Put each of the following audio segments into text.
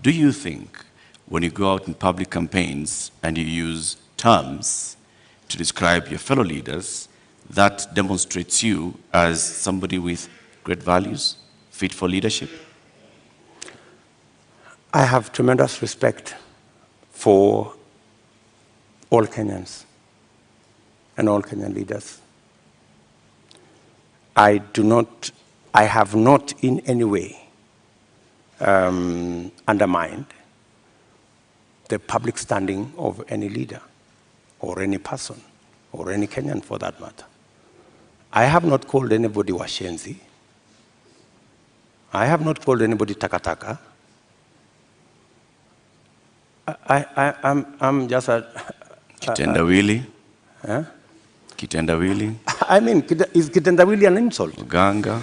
do you think when you go out in public campaigns and you use terms to describe your fellow leaders, that demonstrates you as somebody with great values, fit for leadership? I have tremendous respect for all Kenyans and all Kenyan leaders. I have not in any way undermined the public standing of any leader or any person or any Kenyan for that matter. I have not called anybody washenzi. I have not called anybody takataka. I'm just a... Kitendawili? Huh? Kitendawili? I mean, is kitendawili an insult? Uganga?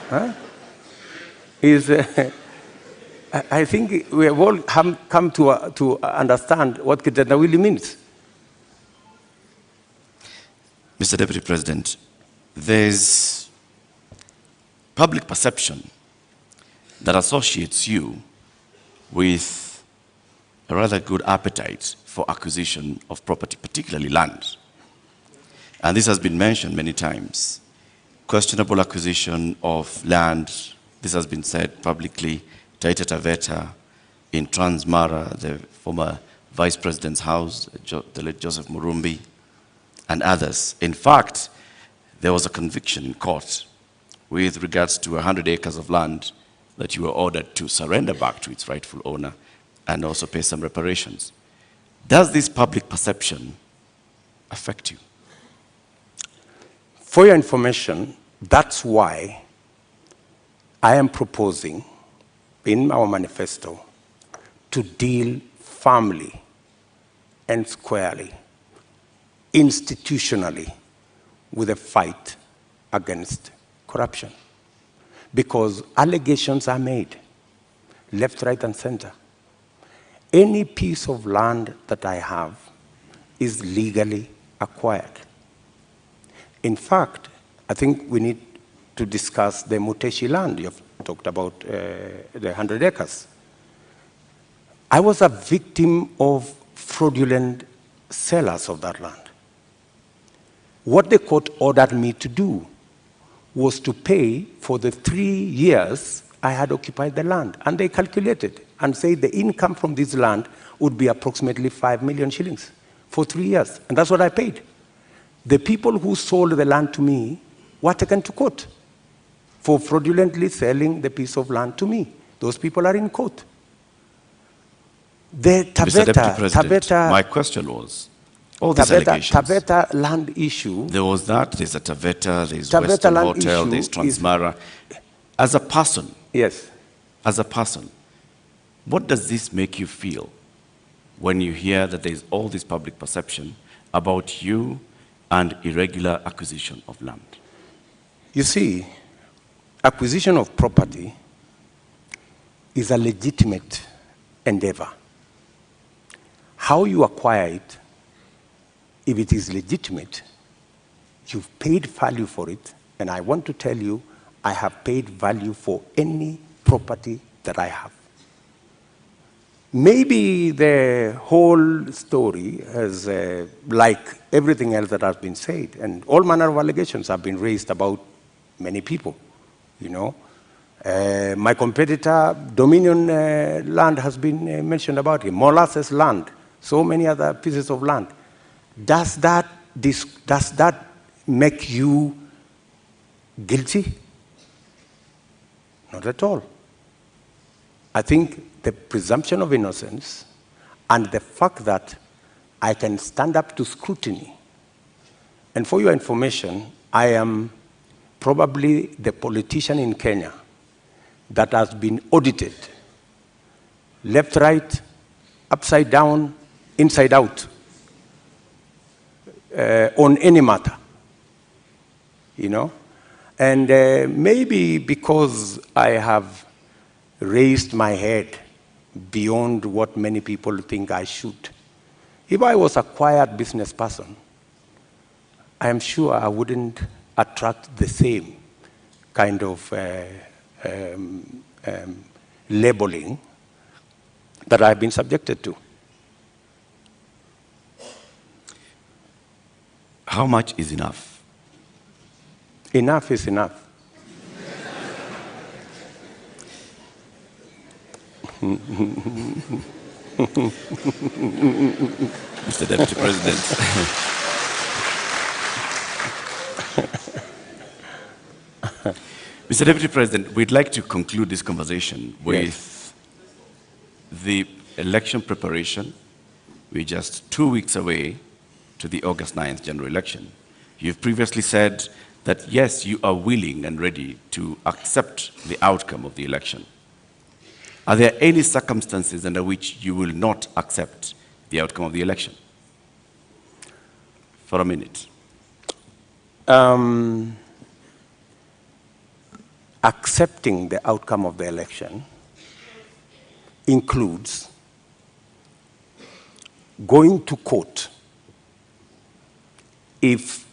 Huh? I think we have all come to understand what kitendawili means. Mr. Deputy President, there's public perception that associates you with a rather good appetite for acquisition of property, particularly land. And this has been mentioned many times. Questionable acquisition of land, this has been said publicly, Taita Taveta, in Transmara, the former Vice President's house, the late Joseph Murumbi, and others. In fact, there was a conviction in court with regards to 100 acres of land that you were ordered to surrender back to its rightful owner and also pay some reparations. Does this public perception affect you? For your information, that's why I am proposing in our manifesto to deal firmly and squarely, institutionally, with a fight against corruption. Because allegations are made, left, right, and center. Any piece of land that I have is legally acquired. In fact, I think we need to discuss the Muteshi land. You've talked about the 100 acres. I was a victim of fraudulent sellers of that land. What the court ordered me to do was to pay for the 3 years I had occupied the land. And they calculated and said the income from this land would be approximately 5 million shillings for 3 years. And that's what I paid. The people who sold the land to me were taken to court for fraudulently selling the piece of land to me. Those people are in court. The Mr. Deputy President, my question was, all these allegations. Taveta land issue. There was that, there's a Taveta, there's Western Hotel, there's Transmara. As a person, yes. As a person, what does this make you feel when you hear that there's all this public perception about you and irregular acquisition of land? You see, acquisition of property is a legitimate endeavor. How you acquire it, if it is legitimate, you've paid value for it, and I want to tell you, I have paid value for any property that I have. Maybe the whole story has, like everything else that has been said, and all manner of allegations have been raised about many people, you know. My competitor, Dominion land has been mentioned about him, Molasses land, so many other pieces of land. Does that make you guilty? Not at all. I think the presumption of innocence and the fact that I can stand up to scrutiny. And for your information, I am probably the politician in Kenya that has been audited, left, right, upside down, inside out, on any matter, you know? And maybe because I have raised my head beyond what many people think I should. If I was a quiet business person, I am sure I wouldn't attract the same kind of labeling that I've been subjected to. How much is enough? Enough is enough. Mr. Deputy President. Mr. Deputy President, we'd like to conclude this conversation with the election preparation. We're just 2 weeks away to the August 9th general election. You've previously said that, yes, you are willing and ready to accept the outcome of the election. Are there any circumstances under which you will not accept the outcome of the election? For a minute. Accepting the outcome of the election includes going to court if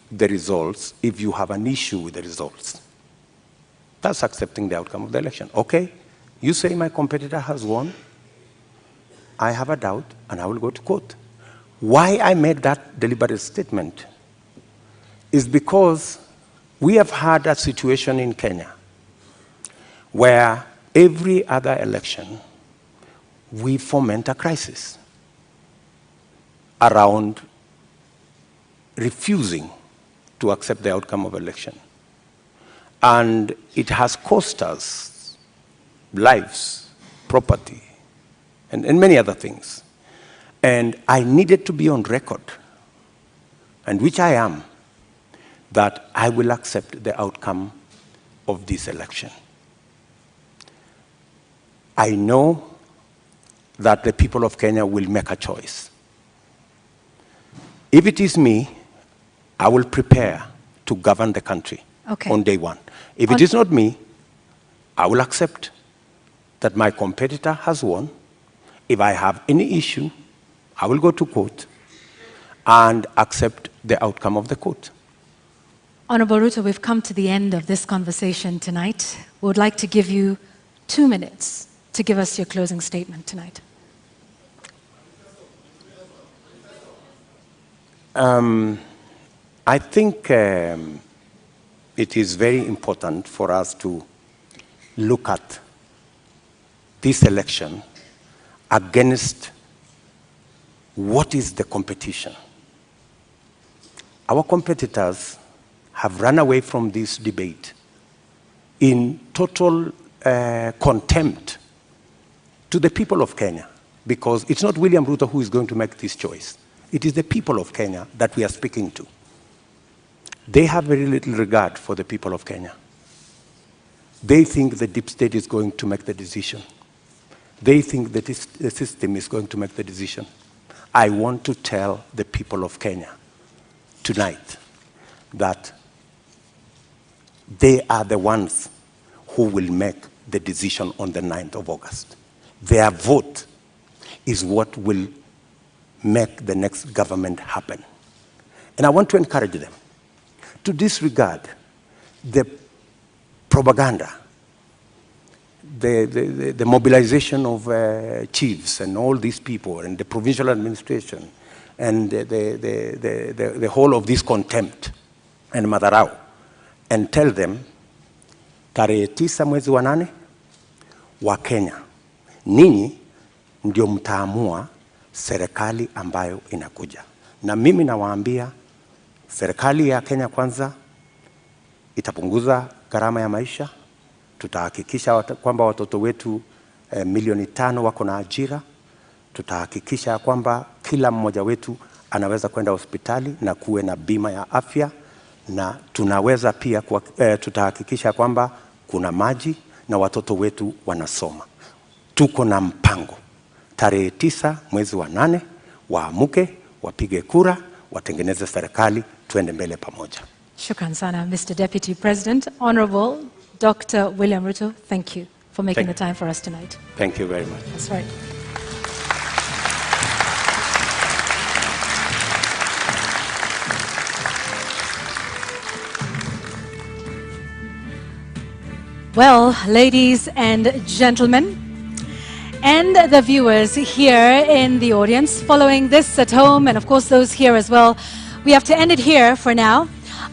you have an issue with the results. That's accepting the outcome of the election. Okay, you say my competitor has won. I have a doubt, and I will go to court. Why I made that deliberate statement is because we have had a situation in Kenya where every other election we foment a crisis around refusing to accept the outcome of election. And it has cost us lives, property, and many other things. And I needed to be on record, and which I am, that I will accept the outcome of this election. I know that the people of Kenya will make a choice. If it is me, I will prepare to govern the country on day one. If it is not me, I will accept that my competitor has won. If I have any issue, I will go to court and accept the outcome of the court. Honorable Ruto, we've come to the end of this conversation tonight. We would like to give you 2 minutes to give us your closing statement tonight. I think it is very important for us to look at this election against what is the competition. Our competitors have run away from this debate in total contempt to the people of Kenya, because it's not William Ruto who is going to make this choice. It is the people of Kenya that we are speaking to. They have very little regard for the people of Kenya. They think the deep state is going to make the decision. They think that the system is going to make the decision. I want to tell the people of Kenya tonight that they are the ones who will make the decision on the 9th of August. Their vote is what will make the next government happen. And I want to encourage them to disregard the propaganda, the mobilization of chiefs and all these people and the provincial administration and the whole of this contempt and madharau, and tell them, tarehe 9 mwezi wa 8 wa Kenya, ninyi ndio mtaamua serikali ambayo inakuja. Na mimi nawaambia, serikali ya Kenya Kwanza itapunguza gharama ya maisha. Tutahakikisha kwamba watoto wetu milioni 5 wako na ajira. Tutahakikisha kwamba kila mmoja wetu anaweza kwenda hospitali na kuwe na bima ya afya, na tunaweza pia tutahakikisha kwamba kuna maji na watoto wetu wanasoma. Tuko na mpango. Tarehe 9 mwezi wa 8 waamuke, wapige kura, watengeneze serikali, tuende mbele pamoja. Shukran sana, Mr. Deputy President. Honorable Dr. William Ruto, thank you for making the time for us tonight. Thank you very much. That's right. Well, ladies and gentlemen, and the viewers here in the audience, following this at home, and of course those here as well. We have to end it here for now.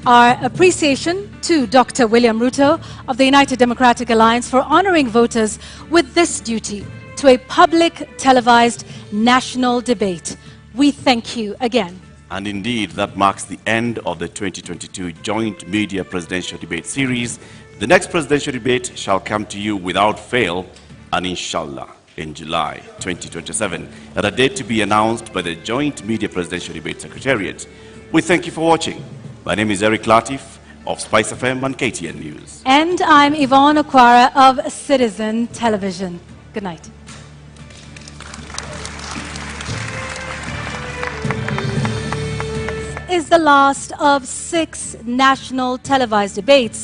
Our appreciation to Dr. William Ruto of the United Democratic Alliance for honoring voters with this duty to a public televised national debate. We thank you again. And indeed, that marks the end of the 2022 Joint Media Presidential Debate Series. The next presidential debate shall come to you without fail, and inshallah, in July 2027, at a date to be announced by the Joint Media Presidential Debate Secretariat. We thank you for watching. My name is Eric Latif of Spice FM and KTN News. And I'm Yvonne Okwara of Citizen Television. Good night. Is the last of 6 national televised debates